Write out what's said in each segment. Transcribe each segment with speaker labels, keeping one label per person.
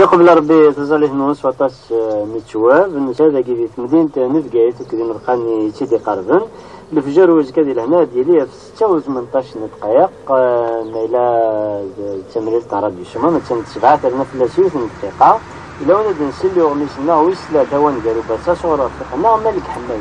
Speaker 1: قبل ربي تزالي نونس وطاس متشواب هذا كي في مدينة نفقايت وكذا نلقاني تيدي قربا الفجر وزكادي لهنا ديالي في 6 و 18 دقائق إلى تمرير تاع راديو شمال مثلا 7 33 دقيقة إلى وانا نسلي غميسنا ويسلا دوان قالوا باسا صورة فينا مالك حماي.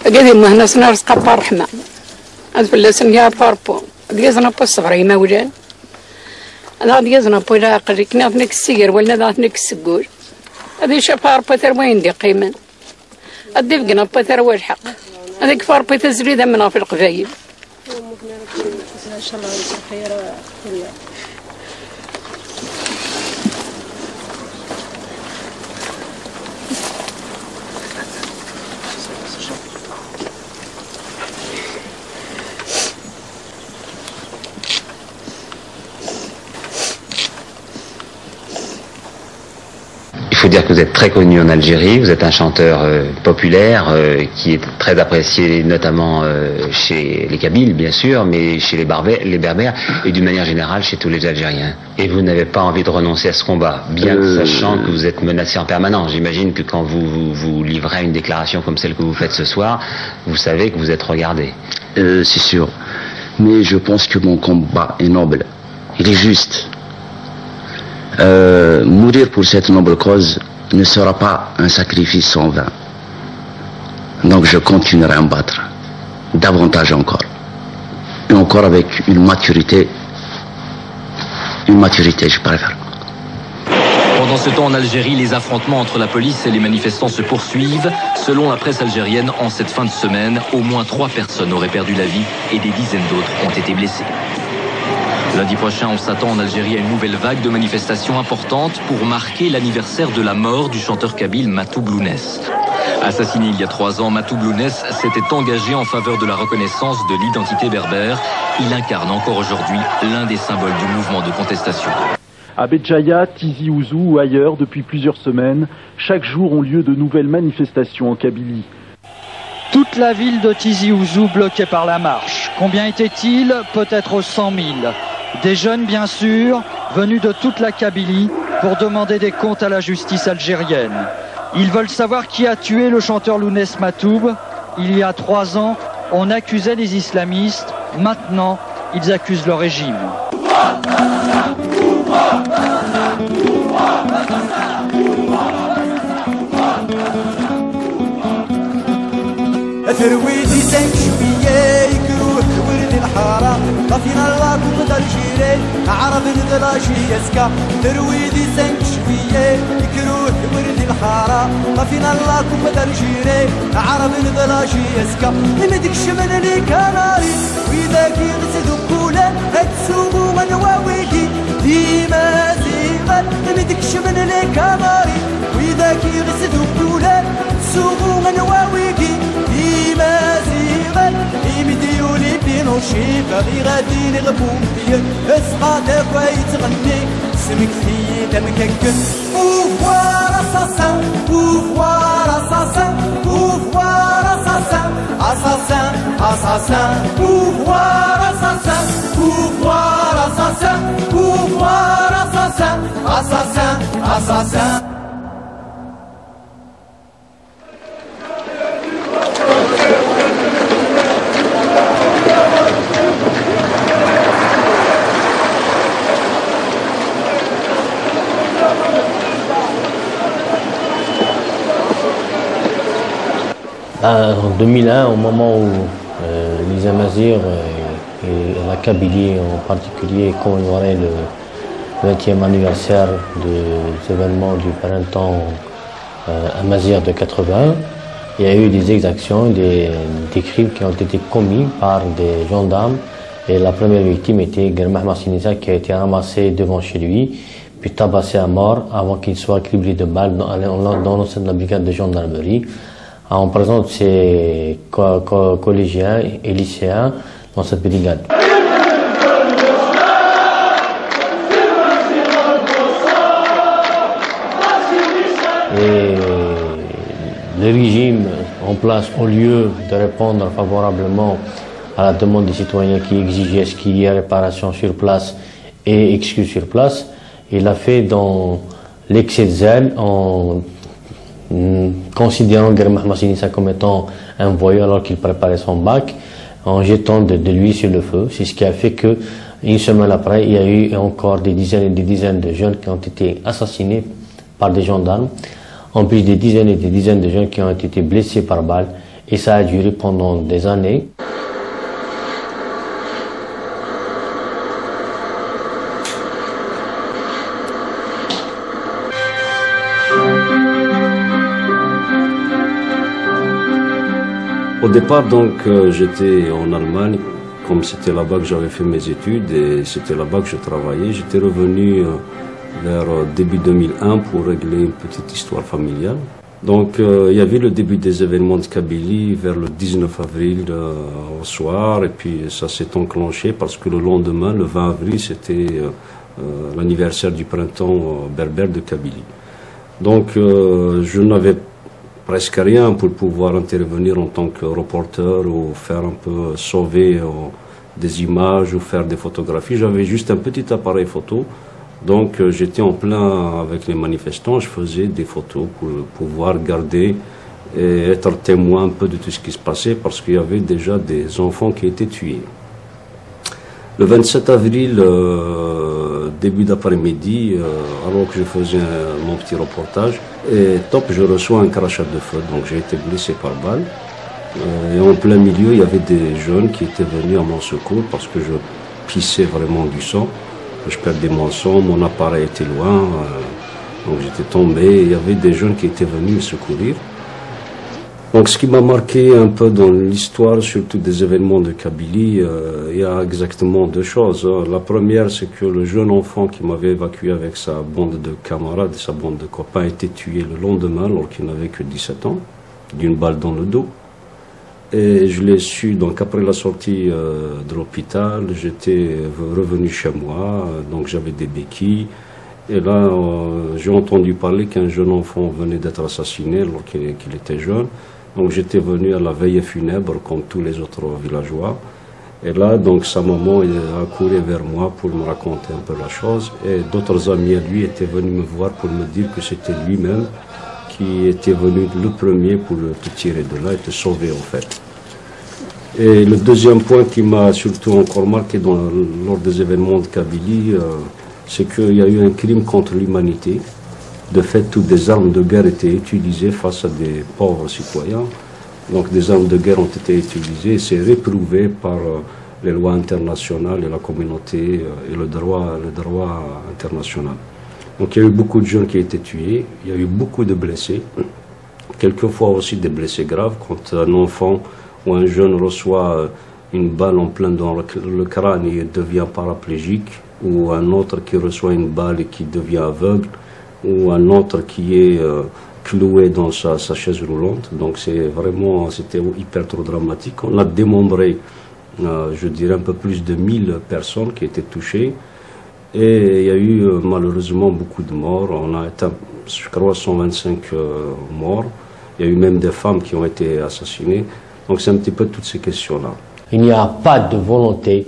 Speaker 2: قديم هنا سنار سقطار رحمة هاد فلاسن يا باربو ديزنا بو الصغري ما ولان انا ديزنا بو لا قريكنا فنك السير ولا ذاتنك السقول هذه شاف باربو تر وين دي قيمة هادي فقنا بو تر والحق هذيك باربو تزريدة منها في القبايل
Speaker 3: ان شاء الله خير كل
Speaker 4: Il faut dire que vous êtes très connu en Algérie, vous êtes un chanteur populaire qui est très apprécié notamment chez les Kabyles bien sûr, mais chez les Berbères et d'une manière générale chez tous les Algériens. Et vous n'avez pas envie de renoncer à ce combat, bien que sachant que vous êtes menacé en permanence. J'imagine que quand vous livrez une déclaration comme celle que vous faites ce soir, vous savez que vous êtes regardé.
Speaker 5: C'est sûr, mais je pense que mon combat est noble, il est juste. Mourir pour cette noble cause ne sera pas un sacrifice sans vain. Donc je continuerai à me battre, davantage encore. Et encore avec une maturité, je préfère.
Speaker 6: Pendant ce temps en Algérie, les affrontements entre la police et les manifestants se poursuivent. Selon la presse algérienne, en cette fin de semaine, au moins 3 personnes auraient perdu la vie et des dizaines d'autres ont été blessées. Lundi prochain, on s'attend en Algérie à une nouvelle vague de manifestations importantes pour marquer l'anniversaire de la mort du chanteur kabyle Matou Blounès. Assassiné il y a 3 ans, Matou Blounès s'était engagé en faveur de la reconnaissance de l'identité berbère. Il incarne encore aujourd'hui l'un des symboles du mouvement de contestation.
Speaker 7: À Béjaïa, Tizi Ouzou ou ailleurs, depuis plusieurs semaines, chaque jour ont lieu de nouvelles manifestations en Kabylie.
Speaker 8: Toute la ville de Tizi Ouzou bloquée par la marche. Combien était-il? Peut-être 100 000. Des jeunes, bien sûr, venus de toute la Kabylie pour demander des comptes à la justice algérienne. Ils veulent savoir qui a tué le chanteur Lounès Matoub. Il y a 3 ans, on accusait les islamistes. Maintenant, ils accusent le régime.
Speaker 9: ترويدي سنك شوية يكروه ورد الحارة طفينا الله كنت الجيرين عرب نغلاشي يسكا ترويدي سنك شوية يكروه ورد الحارة طفينا الله كنت الجيرين عرب نغلاشي يسكا مدك شمن لي كناري وإذا كي غسدوا كولا هتسوقوا من واويدي ديما زيغل مدك شمن لي كناري وإذا كي غسدوا كولا هتسوقوا من واويدي يمديولي بينو شيفا غير غادي نغبون فيك اسقاط كويس غني سمك في دمك هكا pouvoir assassin pouvoir assassin pouvoir assassin assassin assassin pouvoir assassin pouvoir assassin pouvoir assassin assassin assassin
Speaker 10: En 2001, au moment où les Amazirs et la Kabylie en particulier commémoraient le 20e anniversaire des événements du printemps Amazir de 81, il y a eu des exactions, des crimes qui ont été commis par des gendarmes. Et la première victime était Germah Massinissa, qui a été ramassé devant chez lui, puis tabassé à mort avant qu'il soit criblé de balles dans l'enceinte de la brigade de gendarmerie, en présence de ses collégiens et lycéens dans cette brigade. Et le régime en place, au lieu de répondre favorablement à la demande des citoyens qui exigeaient ce qu'il y ait réparation sur place et excuse sur place, il a fait dans l'excès de zèle en considérant Germah Massinissa comme étant un voyou alors qu'il préparait son bac, en jetant de l'huile sur le feu. C'est ce qui a fait que, une semaine après, il y a eu encore des dizaines et des dizaines de jeunes qui ont été assassinés par des gendarmes, en plus des dizaines et des dizaines de jeunes qui ont été blessés par balle, et ça a duré pendant des années.
Speaker 11: Au départ, donc, j'étais en Allemagne, comme c'était là-bas que j'avais fait mes études et c'était là-bas que je travaillais. J'étais revenu vers début 2001 pour régler une petite histoire familiale. Donc, il y avait le début des événements de Kabylie vers le 19 avril au soir, et puis ça s'est enclenché parce que le lendemain, le 20 avril, c'était l'anniversaire du printemps berbère de Kabylie. Donc, je n'avais presque rien pour pouvoir intervenir en tant que reporter ou faire un peu sauver des images ou faire des photographies. J'avais juste un petit appareil photo, donc j'étais en plein avec les manifestants, je faisais des photos pour pouvoir garder et être témoin un peu de tout ce qui se passait parce qu'il y avait déjà des enfants qui étaient tués. Le 27 avril, début d'après-midi, alors que je faisais mon petit reportage, et top, je reçois un crachat de feu, donc j'ai été blessé par balle. Et en plein milieu, il y avait des jeunes qui étaient venus à mon secours parce que je pissais vraiment du sang. Je perdais mon sang, mon appareil était loin, donc j'étais tombé. Il y avait des jeunes qui étaient venus me secourir. Donc ce qui m'a marqué un peu dans l'histoire, surtout des événements de Kabylie, il y a exactement deux choses. La première, c'est que le jeune enfant qui m'avait évacué avec sa bande de camarades, sa bande de copains, a été tué le lendemain alors qu'il n'avait que 17 ans, d'une balle dans le dos. Et je l'ai su, donc après la sortie de l'hôpital, j'étais revenu chez moi, donc j'avais des béquilles. Et là, j'ai entendu parler qu'un jeune enfant venait d'être assassiné alors qu'il était jeune. Donc j'étais venu à la veille funèbre comme tous les autres villageois. Et là, donc sa maman a couru vers moi pour me raconter un peu la chose. Et d'autres amis à lui étaient venus me voir pour me dire que c'était lui-même qui était venu le premier pour te tirer de là et te sauver en fait. Et le deuxième point qui m'a surtout encore marqué lors des événements de Kabylie, c'est qu'il y a eu un crime contre l'humanité. De fait, toutes des armes de guerre étaient utilisées face à des pauvres citoyens. Donc des armes de guerre ont été utilisées et c'est réprouvé par les lois internationales et la communauté et le droit international. Donc il y a eu beaucoup de jeunes qui ont été tués, il y a eu beaucoup de blessés, quelquefois aussi des blessés graves. Quand un enfant ou un jeune reçoit une balle en plein dans le crâne et devient paraplégique, ou un autre qui reçoit une balle et qui devient aveugle, ou un autre qui est cloué dans sa chaise roulante. Donc c'était hyper trop dramatique. On a démembré, je dirais, un peu plus de 1000 personnes qui étaient touchées. Et il y a eu malheureusement beaucoup de morts. On a atteint, je crois, 125 morts. Il y a eu même des femmes qui ont été assassinées. Donc c'est un petit peu toutes ces questions-là.
Speaker 10: Il n'y a pas de volonté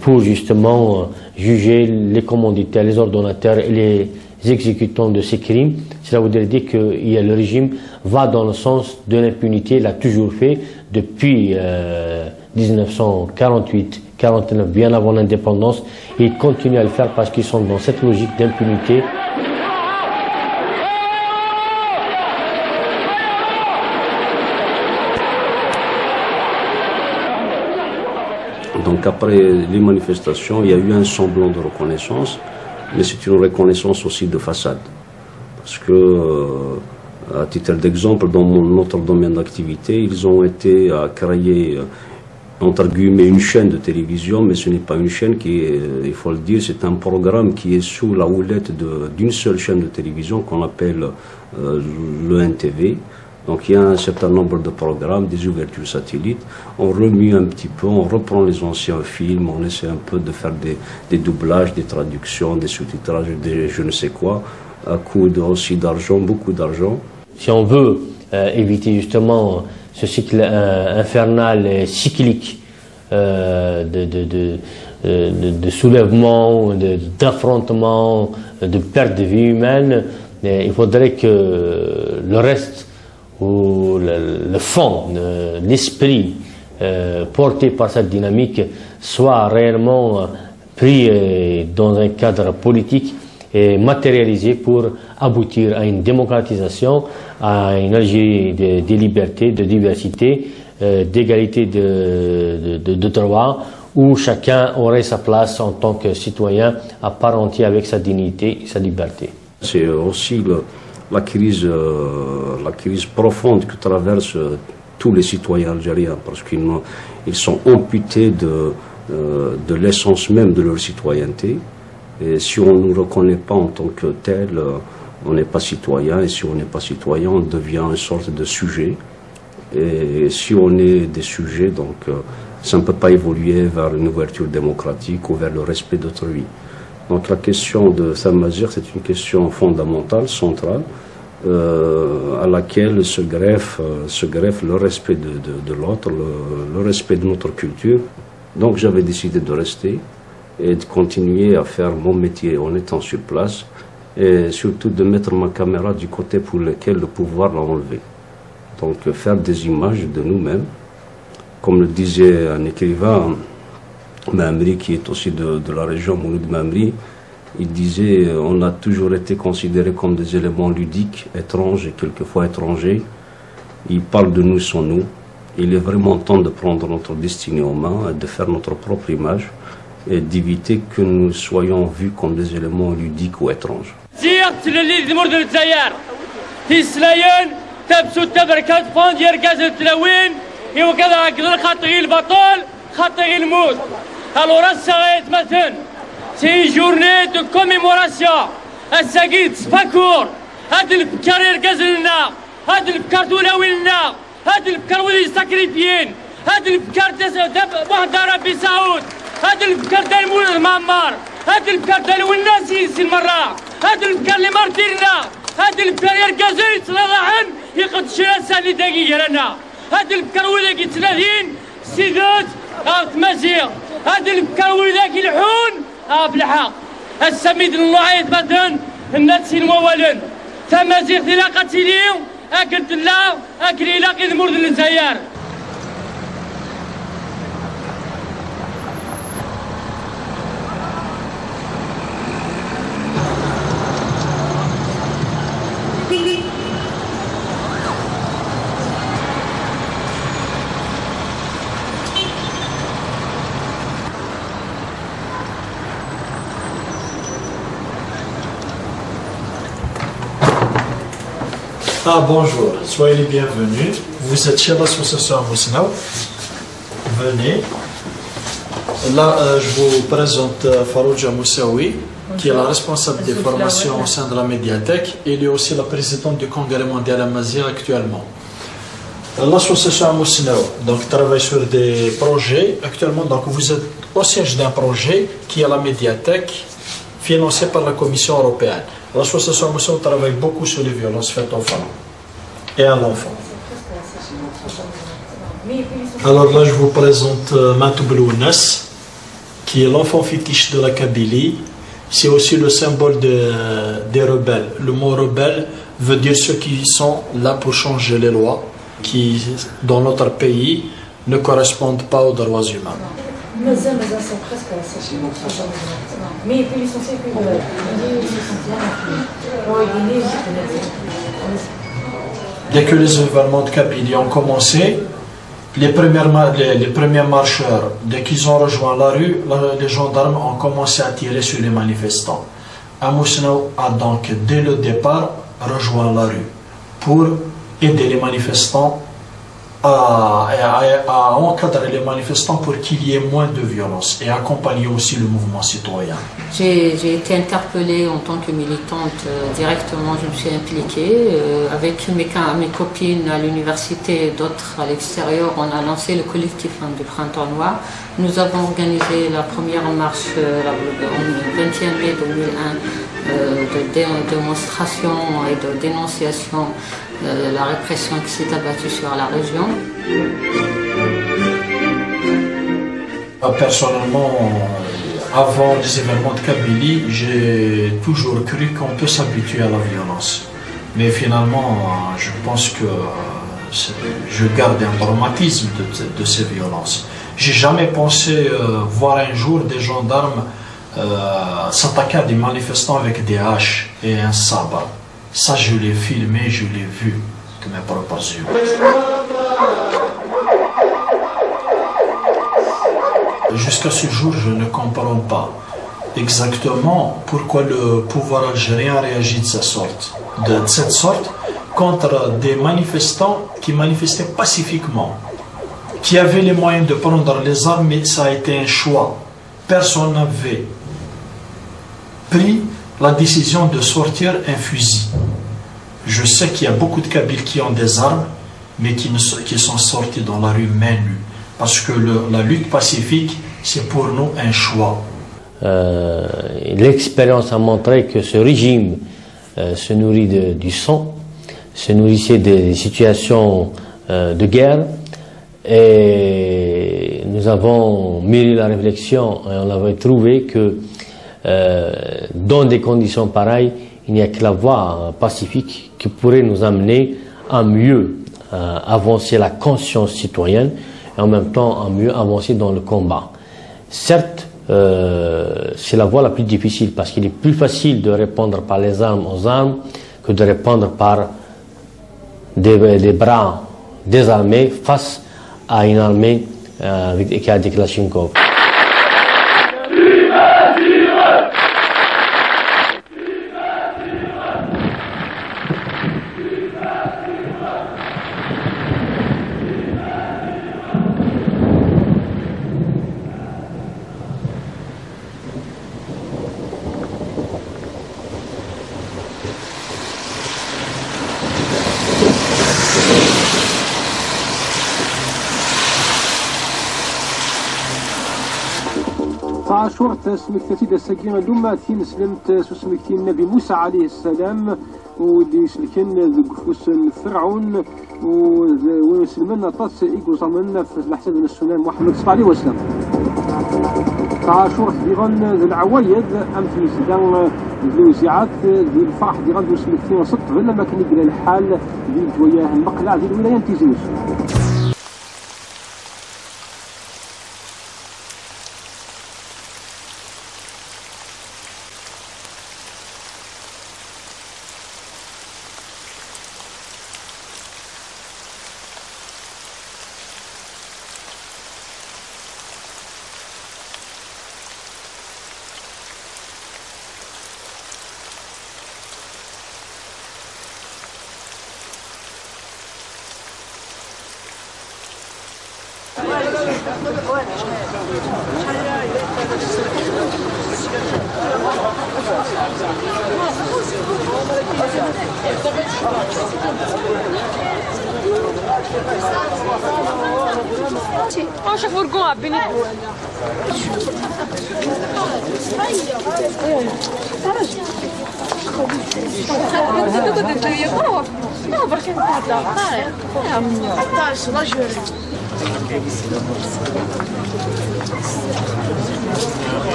Speaker 10: pour justement juger les commanditaires, les ordonnateurs et les exécutants de ces crimes. Cela voudrait dire que le régime va dans le sens de l'impunité, il l'a toujours fait depuis 1948-49, bien avant l'indépendance, et il continue à le faire parce qu'ils sont dans cette logique d'impunité.
Speaker 11: Donc après les manifestations, il y a eu un semblant de reconnaissance, mais c'est une reconnaissance aussi de façade. Parce que, à titre d'exemple, dans notre domaine d'activité, ils ont été à créer, entre guillemets, une chaîne de télévision, mais ce n'est pas une chaîne qui est, il faut le dire, c'est un programme qui est sous la houlette d'une seule chaîne de télévision qu'on appelle le NTV. Donc il y a un certain nombre de programmes, des ouvertures satellites, on remue un petit peu, on reprend les anciens films, on essaie un peu de faire des doublages, des traductions, des sous-titrages, des je ne sais quoi, à coût aussi d'argent, beaucoup d'argent.
Speaker 10: Si on veut éviter justement ce cycle infernal et cyclique de soulèvement, d'affrontement, de perte de vie humaine, il faudrait que le reste, ou le fond, l'esprit porté par cette dynamique soit réellement pris dans un cadre politique et matérialisé pour aboutir à une démocratisation, à une Algérie de liberté, de diversité, d'égalité de droits, où chacun aurait sa place en tant que citoyen à part entière avec sa dignité et sa liberté.
Speaker 11: C'est aussi la crise profonde que traversent tous les citoyens algériens, parce qu'ils sont amputés de l'essence même de leur citoyenneté. Et si on ne nous reconnaît pas en tant que tel, on n'est pas citoyen, et si on n'est pas citoyen, on devient une sorte de sujet. Et si on est des sujets, donc ça ne peut pas évoluer vers une ouverture démocratique ou vers le respect d'autrui. Donc la question de Thamazigh, c'est une question fondamentale, centrale, à laquelle se greffe le respect de l'autre, le respect de notre culture. Donc j'avais décidé de rester et de continuer à faire mon métier en étant sur place, et surtout de mettre ma caméra du côté pour lequel le pouvoir l'a enlevé. Donc faire des images de nous-mêmes, comme le disait un écrivain, Mamri, qui est aussi de la région Mouloud Mamri, il disait on a toujours été considérés comme des éléments ludiques, étranges et quelquefois étrangers. Il parle de nous sans nous. Il est vraiment temps de prendre notre destinée en main, de faire notre propre image et d'éviter que nous soyons vus comme des éléments ludiques ou étranges.
Speaker 12: C'est une journée de commémoration. الساقيت تفكر هاد البكار يركزلنا هاد البكار تولويلنا هاد البكار ولي ساكريفيين هاد البكار واحد ربي سعود هاد البكار دار مولد معمر هاد البكار دار والناس سي المرة هاد البكار اللي مرتيرنا هاد البكار يركزل يتلاضحن يقد شراسة اللي دقيقة لنا هاد البكار ولي يتلاذين سيدات تمازيغ هاد البكار ولي يلحون بالحق السميد الله يتبدل الناس الموالن تمازيغ تلاقة ليهم أكلت الله أكل إلاقي المرد للزيار.
Speaker 13: Bonjour, soyez les bienvenus. Vous êtes chez l'association Mousnaou. Venez. Là, je vous présente Farouja Moussaoui, qui est la responsable des formations au sein de la médiathèque. Il est aussi la présidente du Congrès mondial Amazigh actuellement. L'association Mousnaou donc travaille sur des projets actuellement. Donc vous êtes au siège d'un projet qui est la médiathèque, financé par la Commission européenne. L'association Moussaoui travaille beaucoup sur les violences faites aux femmes et à l'enfant. Alors là, je vous présente Mantou Belounas, qui est l'enfant fétiche de la Kabylie. C'est aussi le symbole des rebelles. Le mot rebelle veut dire ceux qui sont là pour changer les lois, qui, dans notre pays, ne correspondent pas aux droits humains.
Speaker 14: c'est presque mais puis l'essentiel que
Speaker 13: dès que les événements de Kabylie ont commencé, les premiers marcheurs, dès qu'ils ont rejoint la rue, les gendarmes ont commencé à tirer sur les manifestants. Amoussnaou a donc, dès le départ, rejoint la rue pour aider les manifestants à encadrer les manifestants pour qu'il y ait moins de violence et accompagner aussi le mouvement citoyen.
Speaker 15: J'ai été interpellée en tant que militante directement, je me suis impliquée avec mes copines à l'université et d'autres à l'extérieur. On a lancé le collectif du Printemps Noir. Nous avons organisé la première marche le 21 mai 2001 de démonstration et de dénonciation de la répression qui s'est abattue sur la région.
Speaker 13: Personnellement, avant les événements de Kabylie, j'ai toujours cru qu'on peut s'habituer à la violence. Mais finalement, je pense que je garde un traumatisme de ces violences. J'ai jamais pensé voir un jour des gendarmes s'attaquer à des manifestants avec des haches et un sabre. Ça, je l'ai filmé, je l'ai vu de mes propres yeux. Jusqu'à ce jour, je ne comprends pas exactement pourquoi le pouvoir algérien réagit de cette sorte contre des manifestants qui manifestaient pacifiquement, qui avaient les moyens de prendre les armes, mais ça a été un choix. Personne n'avait pris la décision de sortir un fusil. Je sais qu'il y a beaucoup de Kabyles qui ont des armes, mais qui sont sortis dans la rue main nue. Parce que la lutte pacifique, c'est pour nous un choix.
Speaker 10: L'expérience a montré que ce régime se nourrit du sang, se nourrissait des situations de guerre, et nous avons mûri la réflexion et on avait trouvé que dans des conditions pareilles, il n'y a que la voie pacifique qui pourrait nous amener à mieux avancer la conscience citoyenne et en même temps à mieux avancer dans le combat. Certes, c'est la voie la plus difficile parce qu'il est plus facile de répondre par les armes aux armes que de répondre par des bras désarmés face à une armée qui a des Kalachnikov.
Speaker 16: شورت سمكتي دا ساكين دوماتين سلمت سمكتي النبي موسى عليه السلام ودي سلكن ذكفوس فرعون وسلمنا طاس إيكو زمنا في الحسن السلام محمد صلى الله عليه وسلم. شورت ديغان ذي العوايد أم في زدان ذي وزيعات ذي الفرح ديغان ذو سمكتي وسط غير لما كان يقرا الحال ذي الجوياه المقلع ذي الولاية تيزوز.
Speaker 3: Masz furgon عبيني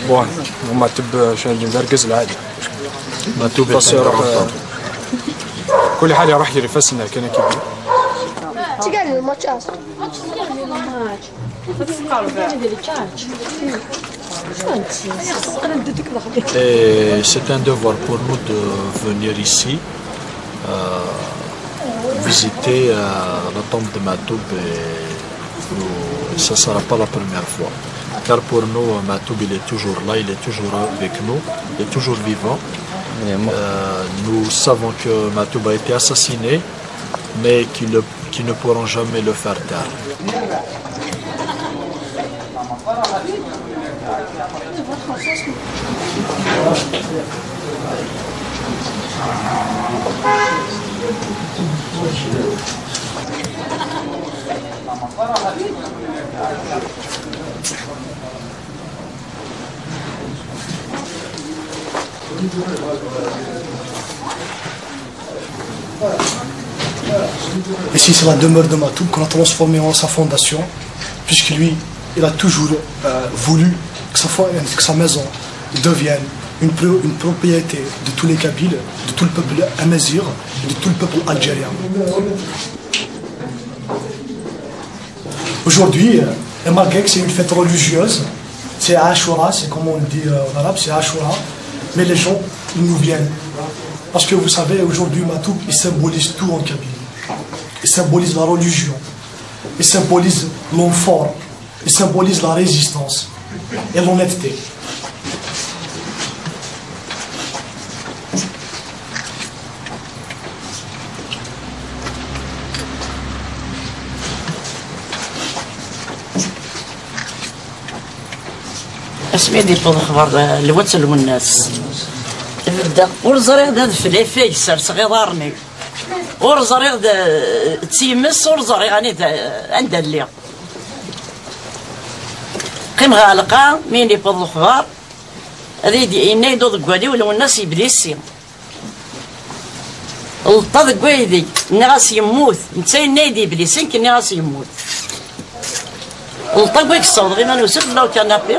Speaker 17: بون هما تب شنو نركز العادي ما توب يروح كل حاجه راح يرفسنا كان كيف
Speaker 18: تقال الماتشات
Speaker 13: Et c'est un devoir pour nous de venir ici visiter la tombe de Matoub et ça ne sera pas la première fois. Car pour nous, Matoub il est toujours là, il est toujours avec nous, il est toujours vivant. Nous savons que Matoub a été assassiné, mais qu'ils ne pourront jamais le faire taire.
Speaker 19: Ici, c'est la demeure de Matoub qu'on a transformée en sa fondation, puisque lui, il a toujours voulu que sa maison devienne une propriété de tous les Kabyles, de tout le peuple amazigh, de tout le peuple algérien. Aujourd'hui, et malgré que c'est une fête religieuse, c'est Ashura, c'est comme on dit en arabe, c'est Ashura, mais les gens, ils nous viennent. Parce que vous savez, aujourd'hui, Matoub, il symbolise tout en Kabylie. Il symbolise la religion, il symbolise l'homme fort, il symbolise la résistance et l'honnêteté.
Speaker 20: اسمي دي فضل خبر الواتس والناس بدا ورزريغ هذا فلافي سر صغيرني ورزريغ تسيمس ورزريغ يعني عند اللي قيم غالقه مين دي فضل خبر هذه دي اني دو دكوالي ولا الناس يبليسي الطاد كويدي الناس يموت نتا نادي بليسين كني غاس يموت الطاد كويك الصوت غير ما نوسف لو كنابي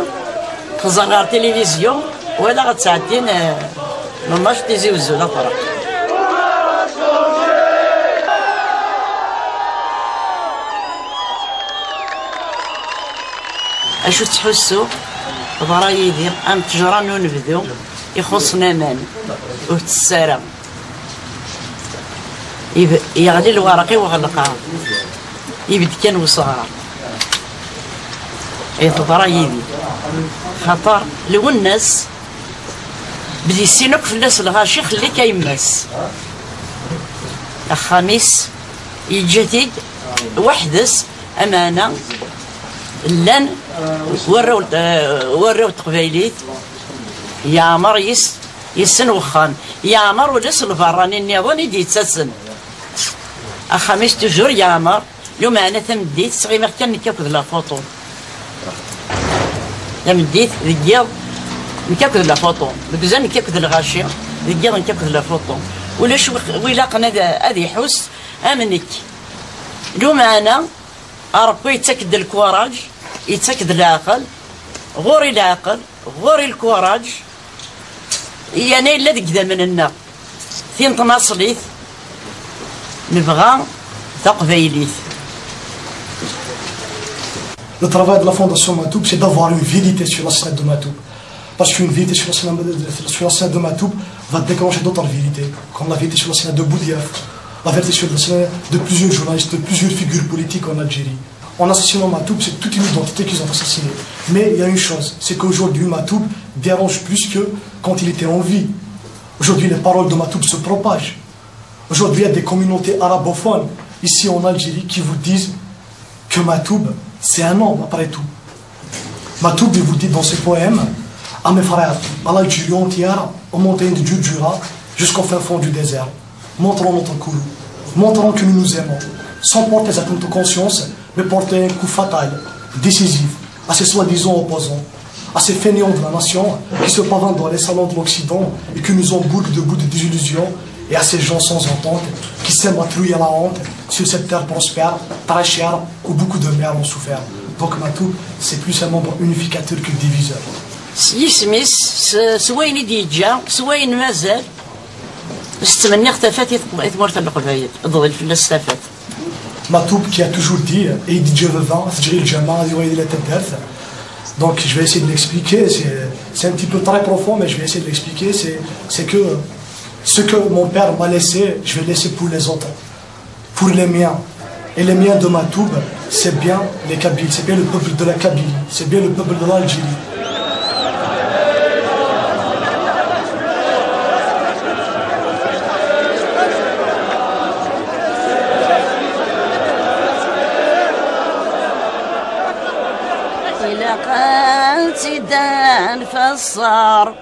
Speaker 20: خزر على التلفزيون ولا غتساعدين ماماش تيزي وزولا فرق اشو تحسوا ضرايدي ام تجران ونبدو يخصنا مان وتسارى يغلي الورقي وغلقها يبد كان وصغار ضرايدي خطر لو الناس بدي يسينوك في الناس الغاشي خليك يماس الخميس الجديد وحدس امانه لان وراو تقبايليت يامر يسن وخان يامر ولس الفراني النظام يدي يتسن الخميس تجور يامر لو معنا تمديت صغير ما كان كاكد لا فوطو مديت ذيال نكاكد لا فوطو بكزان نكاكد الغاشي ذيال نكاكد لا فوطو ولاش ويلاقنا هذا يحوس امنك لو معنا ربي يتاكد الكوراج يتاكد العقل غوري العقل غوري الكوراج يعني الا ديك من النا فين تناصليت نبغى تقبايليت.
Speaker 19: Le travail de la Fondation Matoub, c'est d'avoir une vérité sur l'assassinat de Matoub. Parce qu'une vérité sur l'assassinat de Matoub va déclencher d'autres vérités, comme la vérité sur l'assassinat de Boudiaf, la vérité sur l'assassinat de plusieurs journalistes, de plusieurs figures politiques en Algérie. En assassinant Matoub, c'est toute une identité qu'ils ont assassinée. Mais il y a une chose, c'est qu'aujourd'hui Matoub dérange plus que quand il était en vie. Aujourd'hui, les paroles de Matoub se propagent. Aujourd'hui, il y a des communautés arabophones ici en Algérie qui vous disent que Matoub, c'est un homme après tout. Matoub, il vous dit dans ses poèmes, à mes frères, à l'Algérie entière, aux montagnes de Djurdjura, jusqu'au fin fond du désert, montrons notre courroux, montrons que nous nous aimons, sans porter atteinte aux consciences, mais porter un coup fatal, décisif, à ces soi-disant opposants, à ces fainéants de la nation qui se pavanent dans les salons de l'Occident et qui nous emboutent de bouts de désillusion, et à ces gens sans entente qui s'aiment à trouiller la honte sur cette terre prospère, très chère, où beaucoup de mères ont souffert. Donc Matoub, c'est plus un membre unificateur que diviseur.
Speaker 20: يسميس سوين ديجا سوين مازال استمنى اختفت يتمرت القبايل ضل في الاستفات.
Speaker 19: Matoub qui a toujours dit et il dit Dieu veut vent, c'est-à-dire il donc je vais essayer de l'expliquer, c'est un petit peu très profond mais je vais essayer de l'expliquer, c'est que ce que mon père m'a laissé, je vais laisser pour les autres. pour les miens. Et les miens de Matoub, c'est bien les Kabyles, c'est bien le peuple de la Kabylie, c'est bien le peuple de l'Algérie.
Speaker 20: سيدان فالصار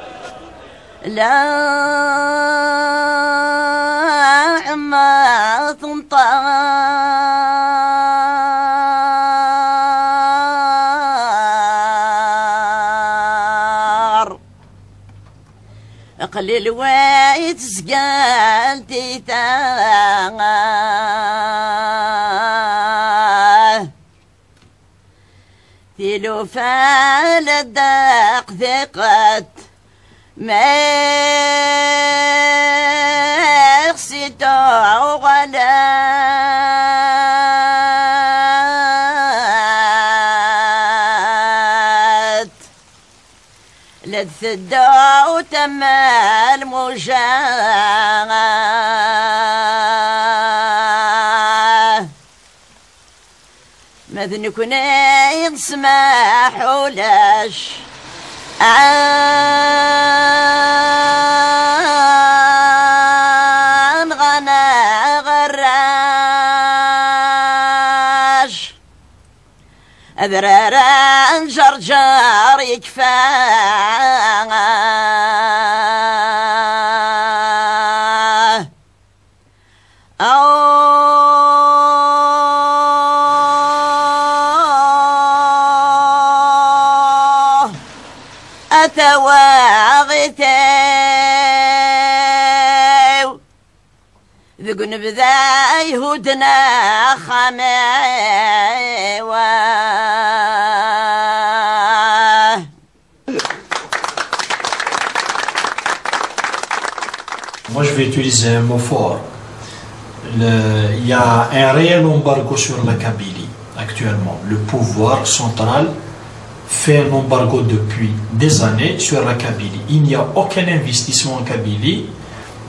Speaker 20: لا عما تمطار قليل وايد سقال تيتان تلو فالدق ثقت ما يخسيتو غلات لذدو تم المجاعة ماذا كنا يسمح ولاش عن غنا غراش أذراران جرجار يكفى تواغتاو ذقن بذا يهودنا خماواه
Speaker 13: Moi, je vais utiliser un mot fort. Il y a un réel embargo sur la Kabylie actuellement. Le pouvoir central fait un embargo depuis des années sur la Kabylie. Il n'y a aucun investissement en Kabylie,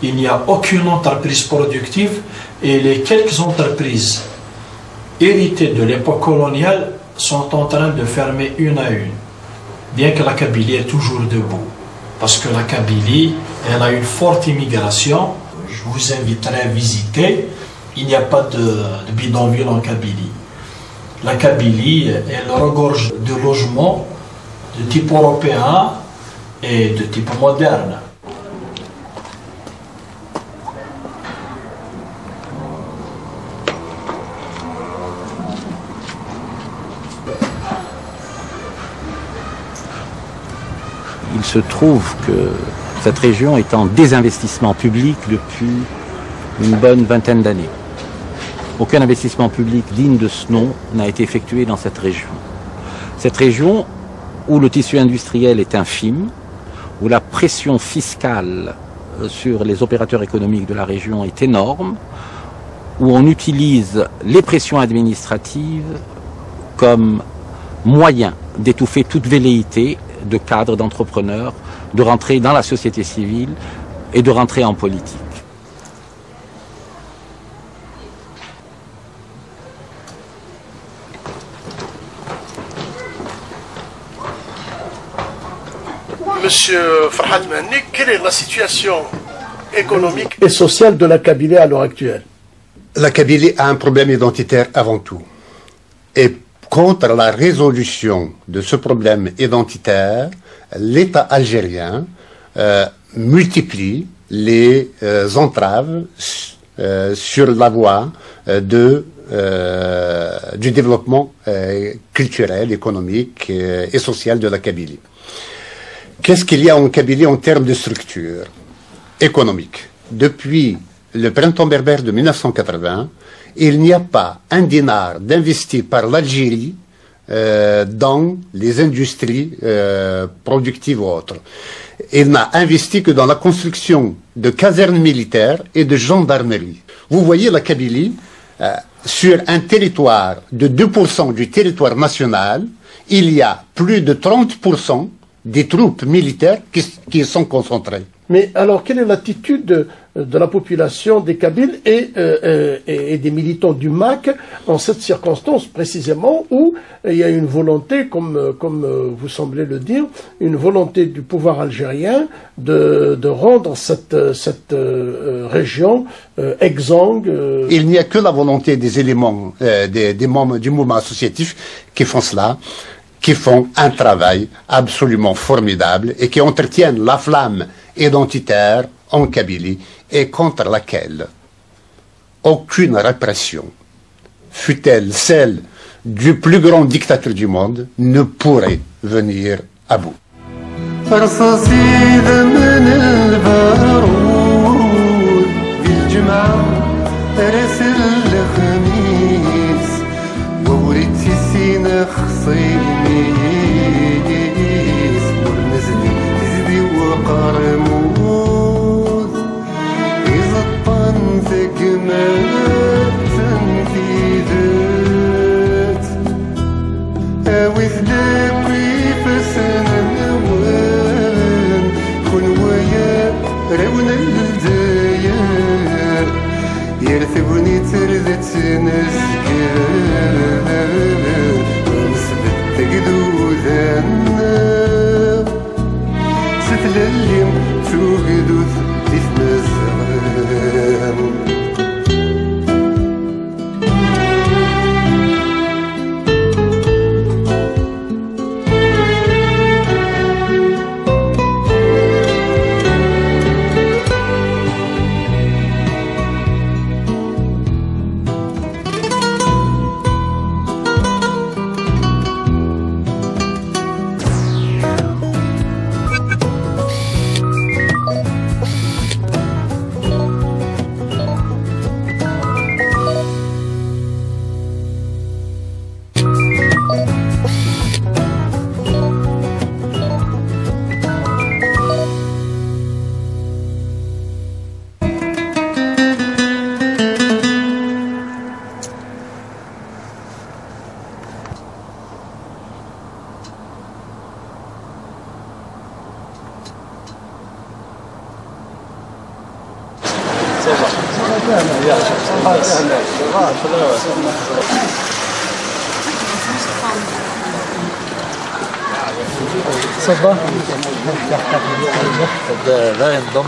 Speaker 13: il n'y a aucune entreprise productive et les quelques entreprises héritées de l'époque coloniale sont en train de fermer une à une, bien que la Kabylie est toujours debout. Parce que la Kabylie, elle a une forte immigration. Je vous inviterai à visiter. Il n'y a pas de bidonville en Kabylie. La Kabylie, elle regorge de logements de type européen et de type moderne.
Speaker 21: Il se trouve que cette région est en désinvestissement public depuis une bonne vingtaine d'années. Aucun investissement public digne de ce nom n'a été effectué dans cette région. Cette région où le tissu industriel est infime, où la pression fiscale sur les opérateurs économiques de la région est énorme, où on utilise les pressions administratives comme moyen d'étouffer toute velléité de cadres, d'entrepreneurs, de rentrer dans la société civile et de rentrer en politique.
Speaker 22: Monsieur Farhad Manni, quelle est la situation économique
Speaker 23: et sociale de la Kabylie à l'heure actuelle?
Speaker 24: La Kabylie a un problème identitaire avant tout. Et contre la résolution de ce problème identitaire, l'État algérien multiplie les entraves sur la voie du développement culturel, économique et social de la Kabylie. Qu'est-ce qu'il y a en Kabylie en termes de structure économique? Depuis le printemps berbère de 1980, il n'y a pas un dinar d'investi par l'Algérie dans les industries productives ou autres. Il n'a investi que dans la construction de casernes militaires et de gendarmerie. Vous voyez la Kabylie, sur un territoire de 2% du territoire national, il y a plus de 30% des troupes militaires qui sont concentrées.
Speaker 23: Mais alors, quelle est l'attitude de la population des Kabyles et des militants du MAC en cette circonstance précisément où il y a une volonté, comme vous semblez le dire, une volonté du pouvoir algérien de rendre cette région exsangue.
Speaker 24: Il n'y a que la volonté des éléments, des membres du mouvement associatif qui font cela, qui font un travail absolument formidable et qui entretiennent la flamme identitaire en Kabylie et contre laquelle aucune répression, fût-elle celle du plus grand dictateur du monde, ne pourrait venir à bout.
Speaker 1: يرثبني تردت نسكر ونسبت تقدوذا ستللم توقدوث تفمزغان
Speaker 2: صباح لا ينضم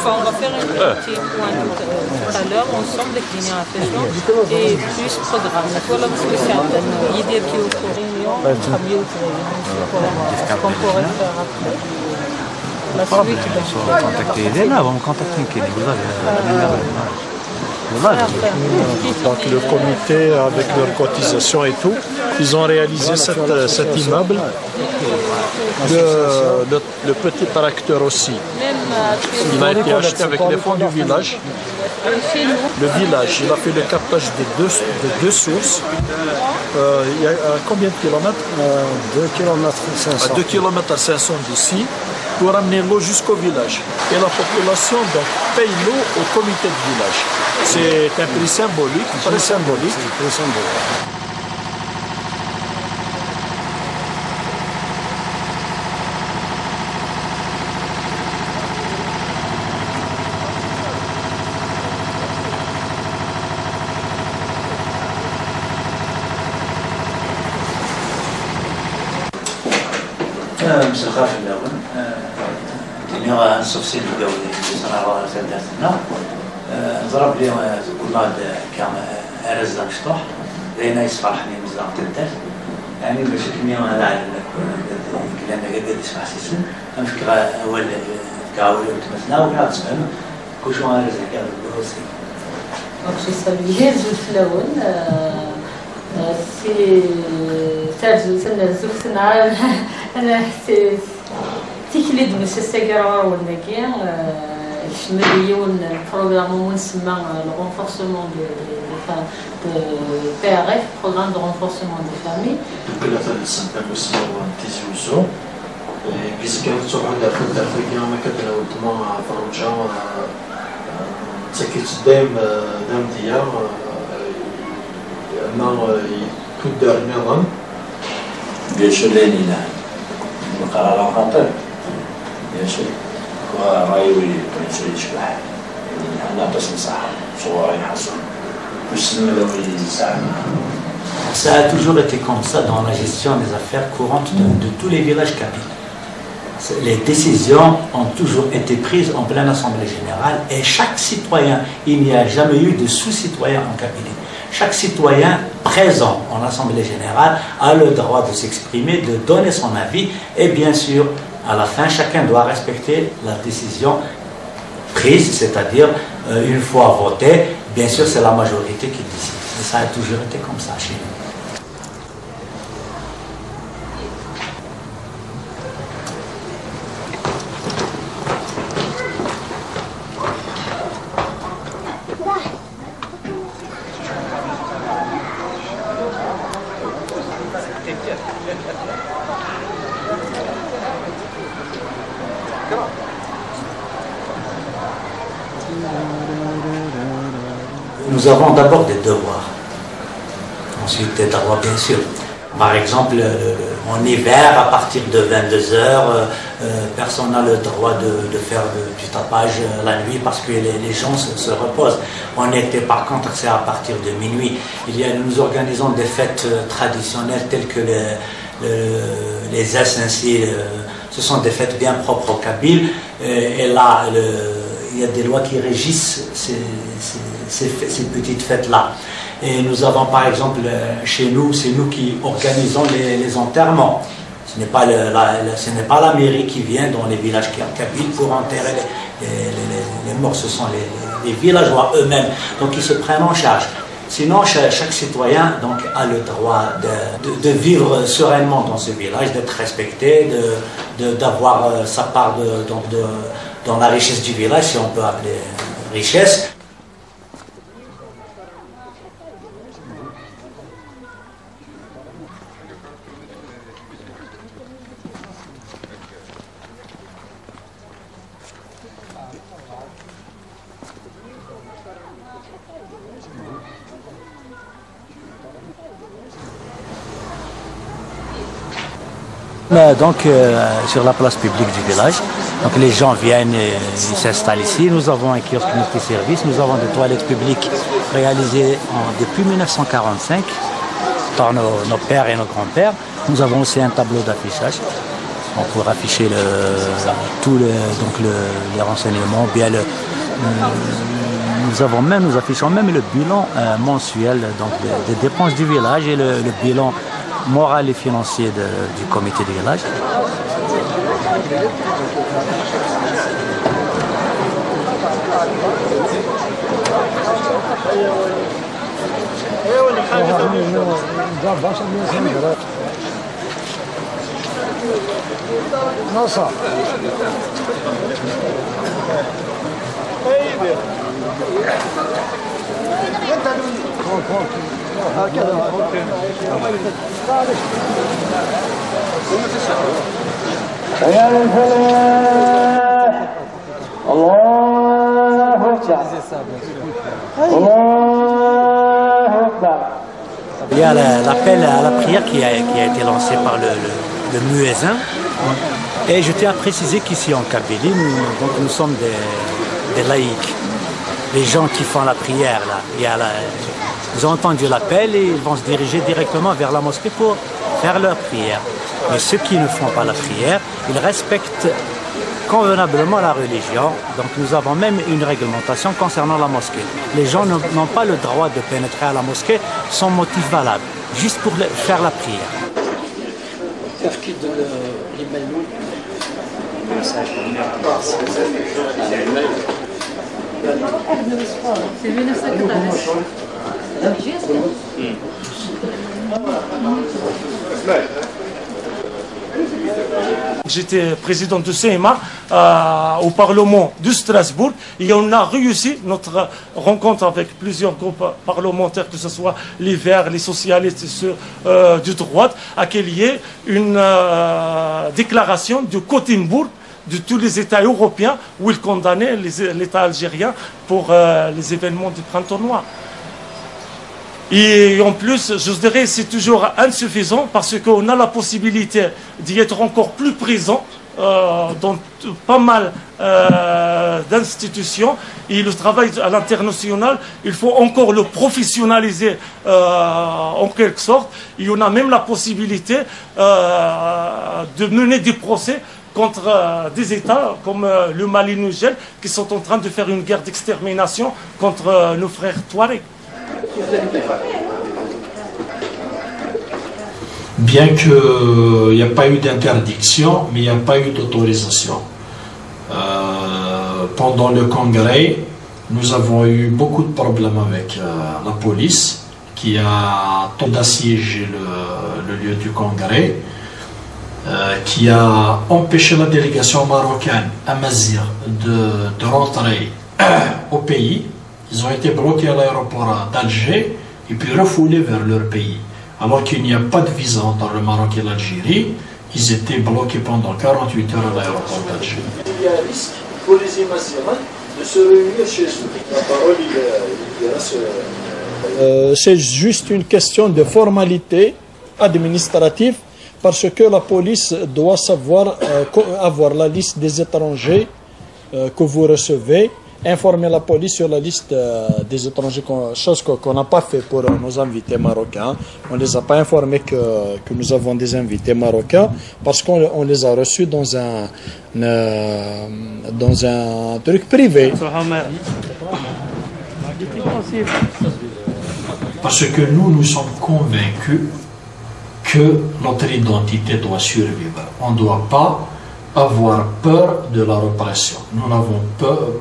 Speaker 4: On va faire un petit point tout à l'heure, ensemble décliner la question et plus programme. Voilà ce que c'est une idée qui est au réunion, qu'on pourrait faire après. La suite,
Speaker 13: donc le comité, avec leur cotisation et tout, ils ont réalisé cet immeuble. Le petit tracteur aussi. Il a été acheté avec les fonds du village. Le village, il a fait le captage des deux sources. Il y a combien de kilomètres
Speaker 2: 2 km 500.
Speaker 13: 2 km 500 d'ici pour amener l'eau jusqu'au village. Et la population donc, paye l'eau au comité de village. C'est un prix symbolique, très symbolique.
Speaker 5: مسخر في الأول تنيا صفصيل الجو اللي صنعوا سداتنا ضرب لي كل هذا كان أرز مفتوح لينا يصفحني مزرعة الدر يعني بشكل ما أنا أعلم لأن قد يسمع سيسن أم فكرة أول كاول وتمثلنا ولا تسمعنا كل شو أرز كان بالروسي.
Speaker 4: أخشى سبيه زوج الأول سي تاج سنة زوج سنة أنا تكليد مش السجارة والنجيم شماليون programme نسمى le renforcement de PRF, programme de renforcement des familles.
Speaker 13: Donc la salle de Saint-Père aussi au Tizi Ouzou, بيس كانت تروحوا دار فيا ما كدنا ولتما فرنجا تسكيت دايم ديا أن تدار نظام
Speaker 5: Bien sûr, l'année القرار خاطر bien sûr ورأيي bien sûr يشبه أنا بس نصحهم صورة يحصل مش سنة لو يساعدنا.
Speaker 6: Ça a toujours été comme ça dans la gestion des affaires courantes de tous les villages kabyles. Les décisions ont toujours été prises en pleine assemblée générale et chaque citoyen, il n'y a jamais eu de sous-citoyen en Kabylie. Chaque citoyen présent en assemblée générale a le droit de s'exprimer, de donner son avis et bien sûr, à la fin, chacun doit respecter la décision prise, c'est-à-dire une fois voté, bien sûr c'est la majorité qui décide. Et ça a toujours été comme ça chez nous. Nous avons d'abord des devoirs, ensuite des droits bien sûr. Par exemple, en hiver, à partir de 22h, personne n'a le droit de faire du tapage la nuit parce que les gens se reposent. En été, par contre, c'est à partir de minuit. Nous organisons des fêtes traditionnelles telles que les As ainsi. Ce sont des fêtes bien propres au Kabyle. Et là, il y a des lois qui régissent ces petites fêtes-là. Et nous avons par exemple chez nous, c'est nous qui organisons les enterrements. Ce n'est pas la mairie qui vient dans les villages kabyles pour enterrer les morts, ce sont les villageois eux-mêmes. Donc ils se prennent en charge. Sinon, chaque citoyen donc, a le droit de vivre sereinement dans ce village, d'être respecté, d'avoir sa part dans la richesse du village, si on peut appeler richesse. Donc sur la place publique du village, donc les gens viennent, ils s'installent ici. Nous avons un kiosque multiservice, nous avons des toilettes publiques réalisées depuis 1945 par nos pères et nos grands-pères. Nous avons aussi un tableau d'affichage pour afficher tous les renseignements. Bien nous affichons même le bilan mensuel donc, des dépenses du village et le bilan moral et financier du comité du village. Il y a l'appel à la prière qui a été lancé par le muezzin. Et je tiens à préciser qu'ici en Kabylie, nous sommes des laïcs. Les gens qui font la prière, là, ils ont entendu l'appel et ils vont se diriger directement vers la mosquée pour faire leur prière. Mais ceux qui ne font pas la prière, ils respectent convenablement la religion. Donc nous avons même une réglementation concernant la mosquée. Les gens n'ont pas le droit de pénétrer à la mosquée sans motif valable, juste pour faire la prière. C'est
Speaker 7: J'étais président de CMA au Parlement de Strasbourg et on a réussi notre rencontre avec plusieurs groupes parlementaires, que ce soit les Verts, les socialistes et ceux de droite, à qu'il y ait une déclaration de Gothenburg de tous les États européens où ils condamnaient l'État algérien pour les événements du printemps noir. Et en plus, je dirais, c'est toujours insuffisant parce qu'on a la possibilité d'y être encore plus présent dans pas mal d'institutions. Et le travail à l'international, il faut encore le professionnaliser en quelque sorte. Et on a même la possibilité de mener des procès contre des États comme le Mali, Niger, qui sont en train de faire une guerre d'extermination contre nos frères Touaregs.
Speaker 13: Bien qu'il n'y a pas eu d'interdiction, mais il n'y a pas eu d'autorisation. Pendant le congrès, nous avons eu beaucoup de problèmes avec la police qui a tenté d'assiéger le lieu du congrès, qui a empêché la délégation marocaine à Mazir de rentrer au pays. Ils ont été bloqués à l'aéroport d'Alger et puis refoulés vers leur pays. Alors qu'il n'y a pas de visa entre le Maroc et l'Algérie, ils étaient bloqués pendant 48 heures à l'aéroport d'Alger.
Speaker 8: Il y a un risque pour les Imazirans de se réunir chez eux. La parole, il reste...
Speaker 13: C'est juste une question de formalité administrative parce que la police doit savoir avoir la liste des étrangers que vous recevez, informer la police sur la liste des étrangers, chose qu'on n'a pas fait pour nos invités marocains. On ne les a pas informés que nous avons des invités marocains parce qu'on les a reçus dans un truc privé. Parce que nous sommes convaincus que notre identité doit survivre. On ne doit pas avoir peur de la répression. Nous n'avons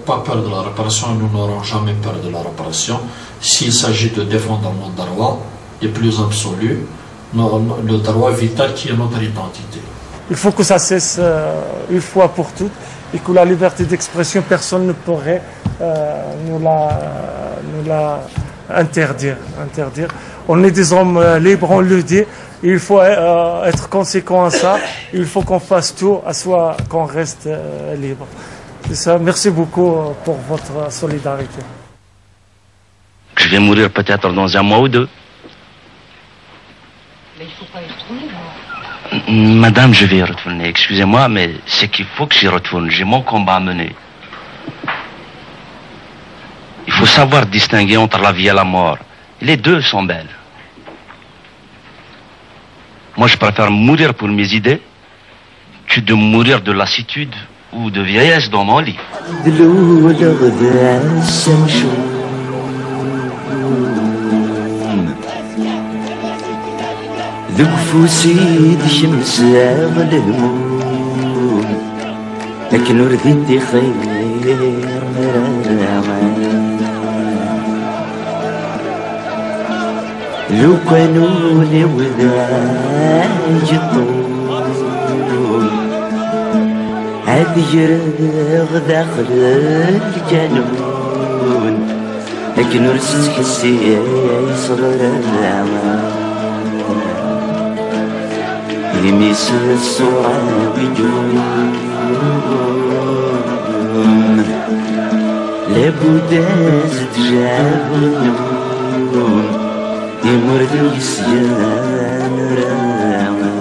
Speaker 13: pas peur de la répression et nous n'aurons jamais peur de la répression s'il s'agit de défendre nos droits les plus absolus, le droit vital qui est notre identité.
Speaker 7: Il faut que ça cesse une fois pour toutes et que la liberté d'expression, personne ne pourrait nous la interdire. On est des hommes libres, on le dit. Il faut être conséquent à ça. Il faut qu'on fasse tout à soi, qu'on reste libre. C'est ça. Merci beaucoup pour votre solidarité.
Speaker 9: Je vais mourir peut-être dans un mois ou deux.
Speaker 11: Mais il ne faut pas y retourner,
Speaker 9: Madame, je vais y retourner. Excusez-moi, mais c'est qu'il faut que j'y retourne. J'ai mon combat à mener. Il faut savoir distinguer entre la vie et la mort. Les deux sont belles. Moi, je préfère mourir pour mes idées que de mourir de lassitude ou de vieillesse dans mon lit.
Speaker 25: لو كانوا لي وذاج الطول عاد يرغ داخل الجنون لكن ورست حسي يصغر العمى يميس الصورة بجون لابد تجاب النون يمرد السيان راما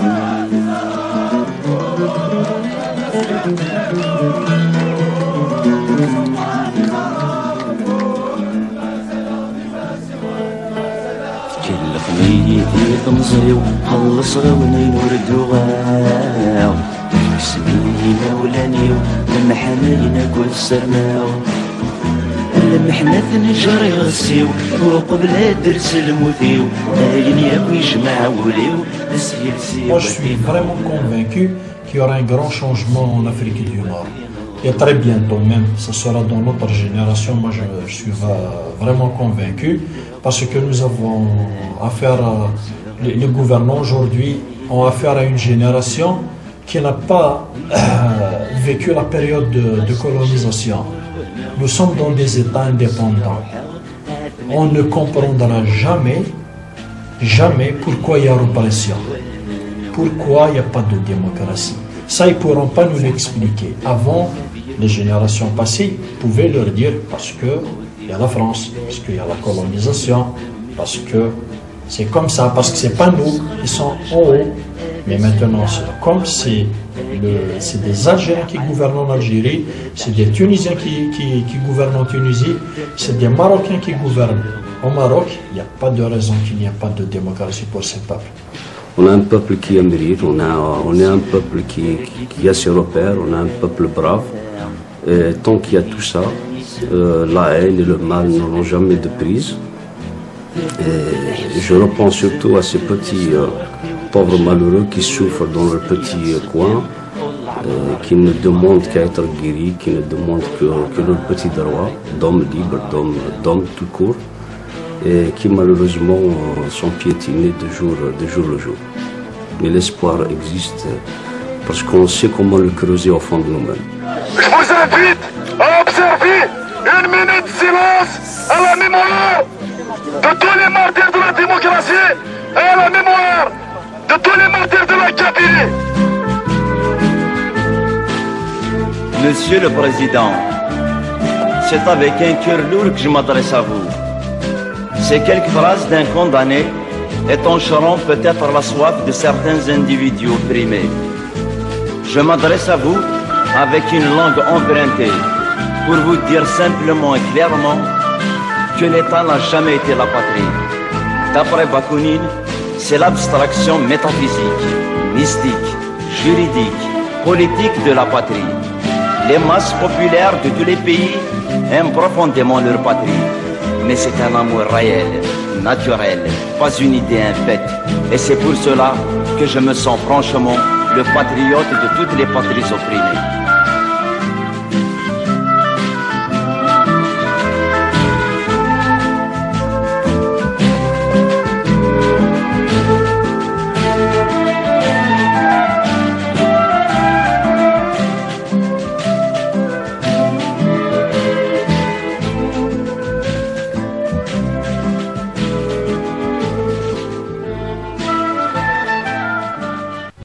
Speaker 25: كل خميتي تنصيو خلص غوني نوردو غاو سبيلي مولانيو المحنينا كل سرناو المحنة نجري غسيو وقبل درس الموثيو داين ياكو يجمع وليو
Speaker 13: Moi, je suis vraiment convaincu qu'il y aura un grand changement en Afrique du Nord. Et très bientôt même, ce sera dans notre génération. Moi, je suis vraiment convaincu parce que nous avons affaire, les gouvernants aujourd'hui ont affaire à une génération qui n'a pas vécu la période de colonisation. Nous sommes dans des États indépendants. On ne comprendra jamais pourquoi il y a répression, pourquoi il n'y a pas de démocratie. Ça, ils ne pourront pas nous l'expliquer. Avant, les générations passées pouvaient leur dire parce qu'il y a la France, parce qu'il y a la colonisation, parce que c'est comme ça, parce que ce n'est pas nous qui sommes en haut. Mais maintenant, comme c'est des Algériens qui gouvernent en Algérie, c'est des Tunisiens qui gouvernent en Tunisie, c'est des Marocains qui gouvernent au Maroc, il n'y a pas de raison qu'il n'y ait pas de démocratie pour ces peuples.
Speaker 10: On a un peuple qui mérite, on est un peuple qui a ses repères, on a un peuple brave. Et tant qu'il y a tout ça, la haine et le mal n'auront jamais de prise. Et je repense surtout à ces petits pauvres malheureux qui souffrent dans leur petit coin, qui ne demandent qu'à être guéris, qui ne demandent que leur petit droit d'homme libre, d'homme tout court, et qui malheureusement sont piétinés de jour le jour. Mais l'espoir existe parce qu'on sait comment le creuser au fond de nous-mêmes.
Speaker 22: Je vous invite à observer une minute de silence à la mémoire de tous les martyrs de la démocratie et à la mémoire de tous les martyrs de la Kabylie.
Speaker 25: Monsieur le Président, c'est avec un cœur lourd que je m'adresse à vous. Ces quelques phrases d'un condamné étancheront peut-être la soif de certains individus opprimés. Je m'adresse à vous avec une langue empruntée pour vous dire simplement et clairement que l'État n'a jamais été la patrie. D'après Bakounine, c'est l'abstraction métaphysique, mystique, juridique, politique de la patrie. Les masses populaires de tous les pays aiment profondément leur patrie. Mais c'est un amour réel, naturel, pas une idée infecte. Et c'est pour cela que je me sens franchement le patriote de toutes les patries opprimées.